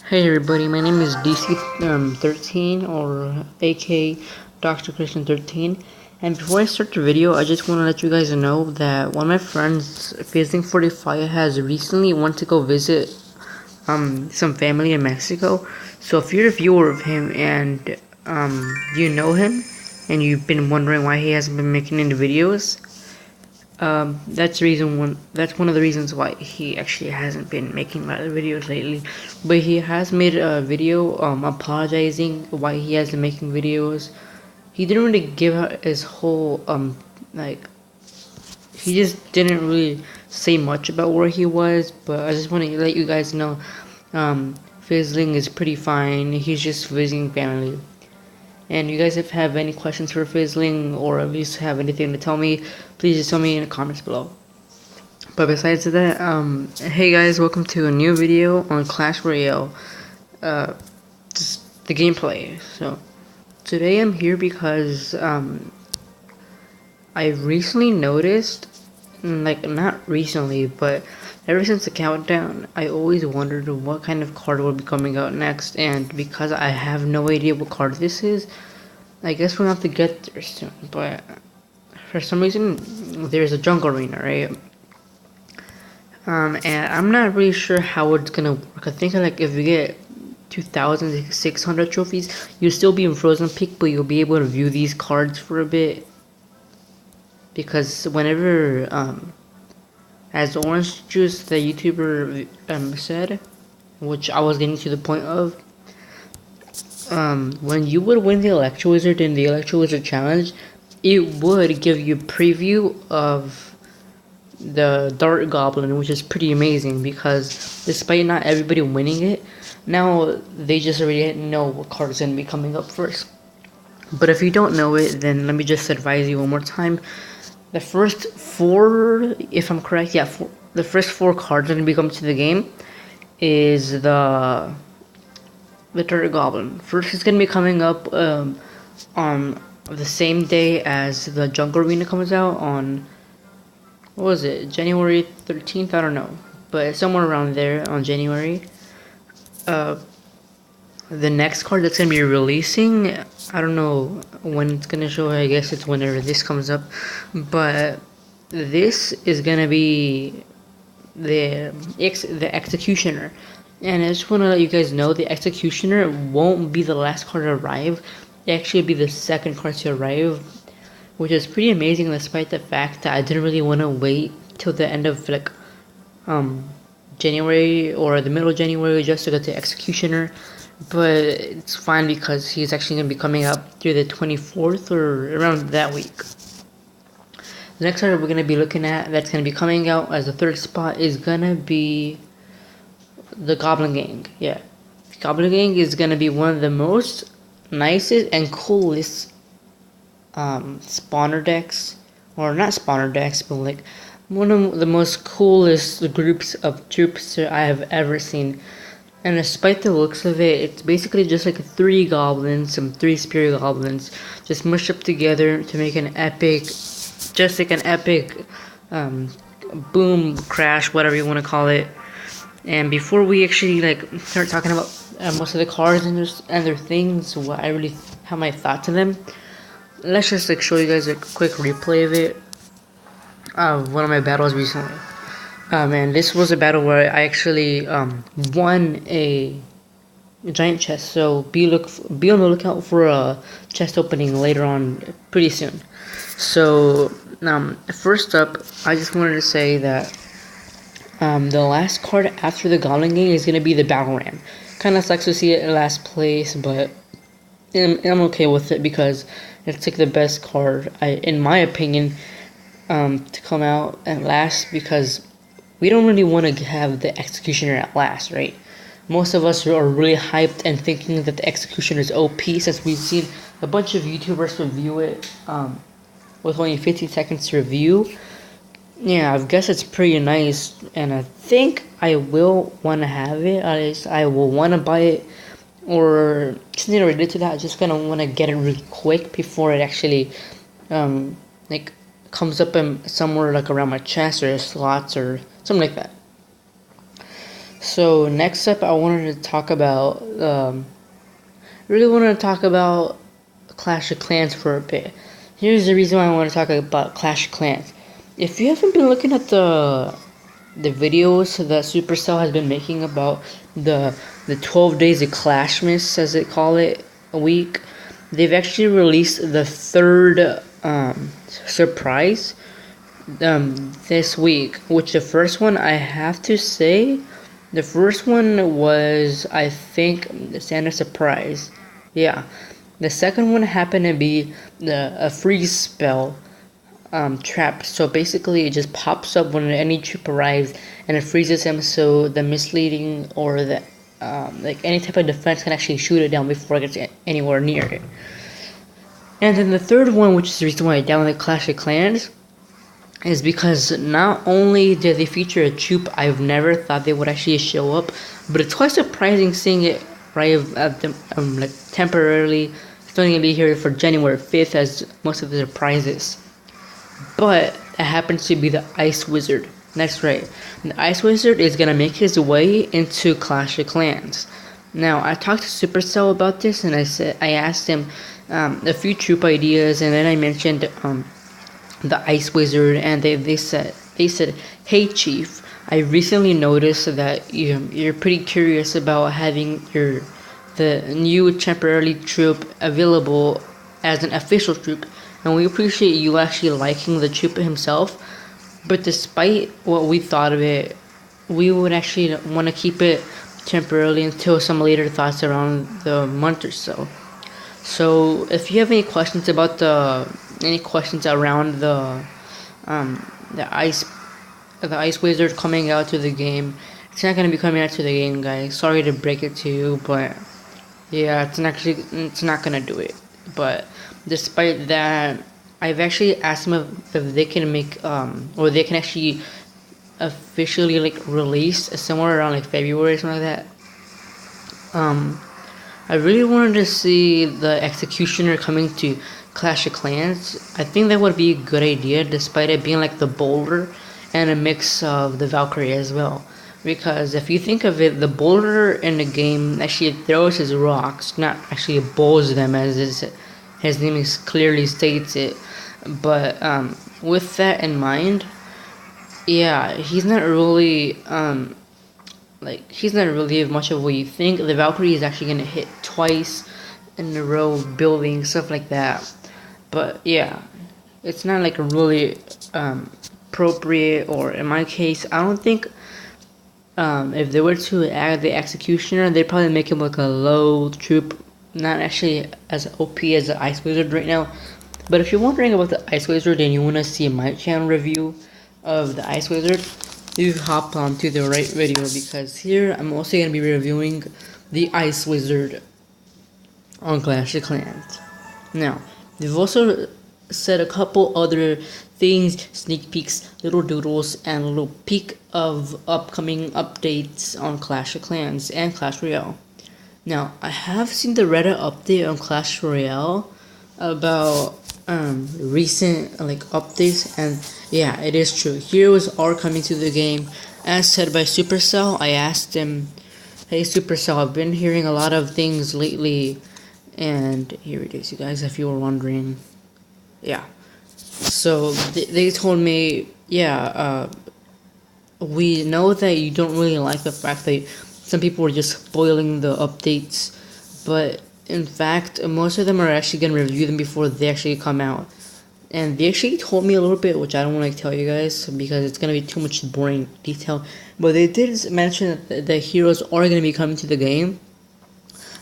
Hey everybody, my name is DC13 or A.K.A. Dr. Christian 13, and before I start the video, I just want to let you guys know that one of my friends, Fizzling 45, has recently went to go visit some family in Mexico. So if you're a viewer of him and you know him and you've been wondering why he hasn't been making any videos, that's one of the reasons why he actually hasn't been making a lot of videos lately. But he has made a video apologizing why he hasn't making videos. He didn't really give out his whole like he just didn't really say much about where he was, but I just want to let you guys know Fizzling is pretty fine. He's just visiting family. And you guys, if have any questions for Fizzling or at least have anything to tell me, please just tell me in the comments below. But besides that, hey guys, welcome to a new video on Clash Royale. Just the gameplay. So today I'm here because I recently noticed, like not recently, but ever since the countdown, I always wondered what kind of card would be coming out next, and because I have no idea what card this is, I guess we'll have to get there soon. But for some reason, there's a jungle arena, right? And I'm not really sure how it's gonna work. I think like if you get 2,600 trophies, you'll still be in Frozen Peak, but you'll be able to view these cards for a bit. Because whenever, as Orange Juice, the YouTuber, said, which I was getting to the point of, when you would win the Electro Wizard in the Electro Wizard Challenge, it would give you a preview of the Dart Goblin, which is pretty amazing because despite not everybody winning it, now they just already know what card is going to be coming up first. But if you don't know it, then let me just advise you one more time. The first four, if I'm correct, yeah, the first four cards that are going to be coming to the game is the Dart Goblin. First, it's going to be coming up on the same day as the Jungle Arena comes out on, what was it, January 13th? I don't know, but somewhere around there on January. The next card that's going to be releasing, I don't know when it's going to show, I guess it's whenever this comes up, but this is going to be the Executioner. And I just want to let you guys know, the Executioner won't be the last card to arrive, it actually be the second card to arrive, which is pretty amazing despite the fact that I didn't really want to wait till the end of like January or the middle of January just to get the Executioner. But it's fine because he's actually going to be coming up through the 24th or around that week. The next card we're going to be looking at that's going to be coming out as the third spot is going to be the Goblin Gang. Yeah, Goblin Gang is going to be one of the most nicest and coolest spawner decks, or not spawner decks, but like one of the most coolest groups of troops that I have ever seen. And despite the looks of it, it's basically just like 3 goblins, some 3 spirit goblins, just mushed up together to make an epic, just like an epic boom crash, whatever you want to call it. And before we actually like start talking about most of the cards and their things, what I really have my thoughts on them, let's just like show you guys a quick replay of it, of one of my battles recently. And this was a battle where I actually won a giant chest, so be on the lookout for a chest opening later on pretty soon. So first up, I just wanted to say that the last card after the Goblin Gang is going to be the Battle Ram. Kind of sucks to see it in last place, but I'm okay with it because it's like the best card, in my opinion, to come out at last, because we don't really want to have the Executioner at last, right? Most of us are really hyped and thinking that the Executioner is OP, since we've seen a bunch of YouTubers review it with only 15 seconds to review. Yeah, I guess it's pretty nice, and I think I will want to have it. At least I will want to buy it, or something related to that. I just gonna want to get it really quick before it actually like comes up somewhere like around my chest or slots or something like that. So next up, I wanted to talk about, really wanted to talk about Clash of Clans for a bit. Here's the reason why I want to talk about Clash of Clans. If you haven't been looking at the videos that Supercell has been making about the 12 days of Clashmas, as they call it, a week, they've actually released the third surprise this week. Which the first one, I have to say, the first one was, I think, the Santa surprise. Yeah. The second one happened to be a freeze spell trap. So basically, it just pops up when any troop arrives and it freezes him. So the misleading or the like any type of defense can actually shoot it down before it gets anywhere near it. And then the third one, which is the reason why I downloaded Clash of Clans, is because not only did they feature a troop I've never thought they would actually show up, but it's quite surprising seeing it arrive at them like temporarily. It's only gonna be here for January 5th, as most of the surprises. But it happens to be the Ice Wizard. That's right. The Ice Wizard is gonna make his way into Clash of Clans. Now, I talked to Supercell about this, and I asked him a few troop ideas, and then I mentioned the Ice Wizard, and they said, "Hey Chief, I recently noticed that you're pretty curious about having the new temporary troop available as an official troop, and we appreciate you actually liking the troop himself. But despite what we thought of it, we would actually want to keep it temporarily until some later thoughts around the month or so. So if you have any questions about around the ice wizard coming out to the game, it's not gonna be coming out to the game, guys. Sorry to break it to you, but yeah, it's not gonna do it. But despite that, I've actually asked them if they can make or they can actually officially like release somewhere around like February or something like that. I really wanted to see the Executioner coming to Clash of Clans. I think that would be a good idea, despite it being like the Boulder and a mix of the Valkyrie as well. Because if you think of it, the Boulder in the game actually throws his rocks, not actually bowls them, as his name clearly states it. But with that in mind, yeah, he's not really much of what you think. The Valkyrie is actually gonna hit twice in a row, building stuff like that. But yeah, it's not like really appropriate, or in my case, I don't think if they were to add the Executioner, they'd probably make him like a low troop, not actually as OP as the Ice Wizard right now. But if you're wondering about the Ice Wizard and you want to see my channel review of the Ice Wizard, you hop onto the right video, because here I'm also going to be reviewing the Ice Wizard on Clash of Clans. Now, they've also said a couple other things, sneak peeks, little doodles, and a little peek of upcoming updates on Clash of Clans and Clash Royale. Now, I have seen the Reddit update on Clash Royale about recent like updates, and yeah, it is true. Heroes are coming to the game, as said by Supercell. I asked him, "Hey Supercell, I've been hearing a lot of things lately," and here it is, you guys, if you were wondering. Yeah, so they told me, yeah, we know that you don't really like the fact that some people were just spoiling the updates, but in fact, most of them are actually going to review them before they actually come out. And they actually told me a little bit, which I don't want to tell you guys because it's going to be too much boring detail. But they did mention that the heroes are going to be coming to the game.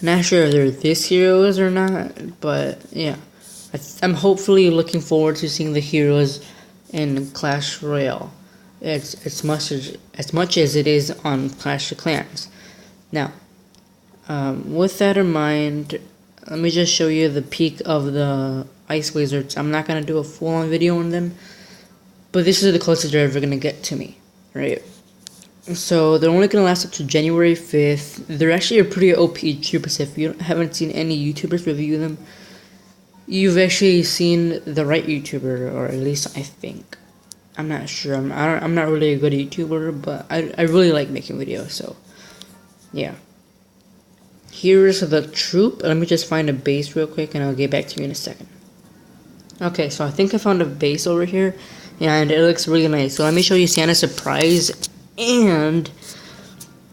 Not sure if they're this heroes or not, but yeah. I'm hopefully looking forward to seeing the heroes in Clash Royale. It's as much as it is on Clash of Clans. Now, with that in mind, let me just show you the peak of the Ice Wizards. I'm not going to do a full-on video on them, but this is the closest they're ever going to get to me, right? So they're only going to last up to January 5th. They're actually a pretty OP troopers. If you haven't seen any YouTubers review them, you've actually seen the right YouTuber, or at least I think. I'm not sure. I'm not really a good YouTuber, but I really like making videos, so yeah. Here's the troop. Let me just find a base real quick and I'll get back to you in a second. Okay, so I think I found a base over here and it looks really nice. So let me show you Santa's surprise and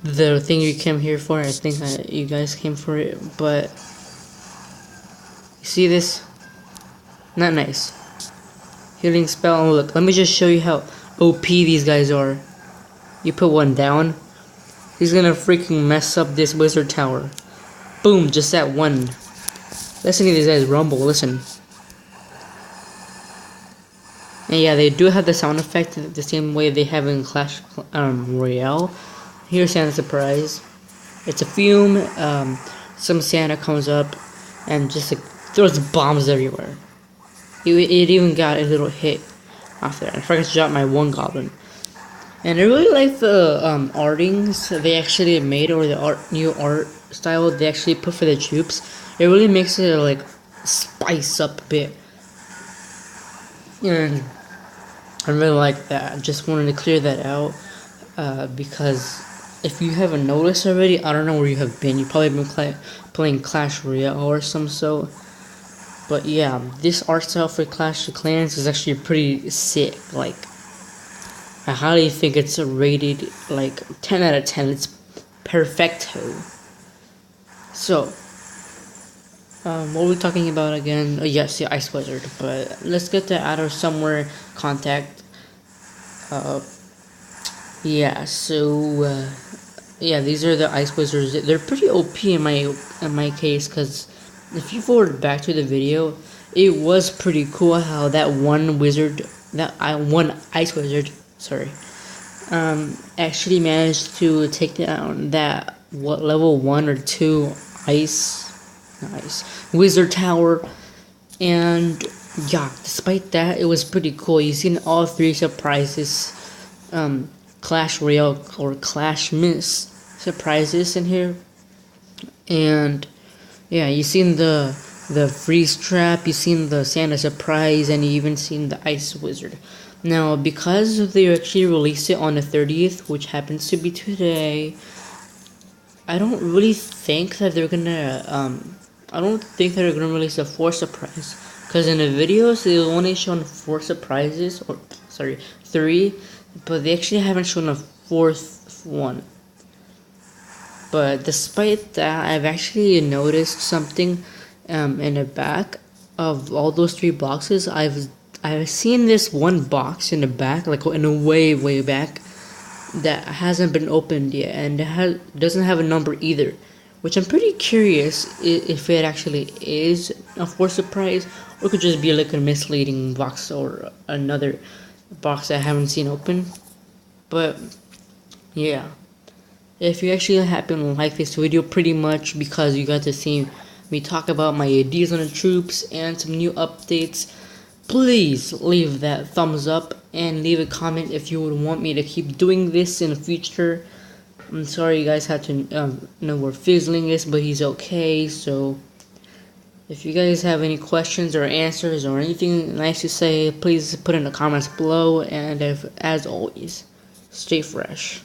the thing you came here for. I think you guys came for it, but you see this? Not nice. Healing spell. And look, let me just show you how OP these guys are. You put one down, he's gonna freaking mess up this wizard tower. Boom, just that one. Listen to these guys rumble, listen. And yeah, they do have the sound effect the same way they have in Clash Royale. Here's Santa's surprise. It's a fume. Some Santa comes up and just like throws bombs everywhere. It even got a little hit off there. I forgot to drop my one goblin. And I really like the artings they actually made, or the new art style they actually put for the troops. It really makes it like spice up a bit. And I really like that. I just wanted to clear that out because if you haven't noticed already, I don't know where you have been. You've probably been playing Clash Royale or some so. But yeah, this art style for Clash of Clans is actually pretty sick. Like, I highly think it's rated like 10 out of 10. It's perfecto. So, what are we talking about again? Oh, yes, the Ice Wizard. But let's get that out of somewhere contact. Yeah. So, yeah, these are the Ice Wizards. They're pretty OP in my case, because if you forward back to the video, it was pretty cool how that one Ice Wizard, sorry, actually managed to take down that level 1 or 2 wizard tower. And yeah, despite that, it was pretty cool. You've seen all 3 surprises, Clash Royale or Clashmas surprises in here. And yeah, you've seen the freeze trap, you've seen the Santa surprise, and you even seen the Ice Wizard. Now, because they actually released it on the 30th, which happens to be today, I don't really think that they're gonna release a 4th surprise. Because in the videos, they've only shown 4 surprises, or sorry, 3, but they actually haven't shown a 4th one. But despite that, I've actually noticed something in the back of all those 3 boxes. I've seen this one box in the back, like in a way back, that hasn't been opened yet, and it doesn't have a number either. Which I'm pretty curious if it actually is a 4th surprise, or it could just be like a misleading box or another box that I haven't seen open. But yeah. If you actually happen to like this video pretty much because you got to see me talk about my ideas on the troops and some new updates, please leave that thumbs up and leave a comment if you would want me to keep doing this in the future. I'm sorry you guys had to know where Fizzling is, but he's okay. So if you guys have any questions or answers or anything nice to say, please put in the comments below. And as always, stay fresh.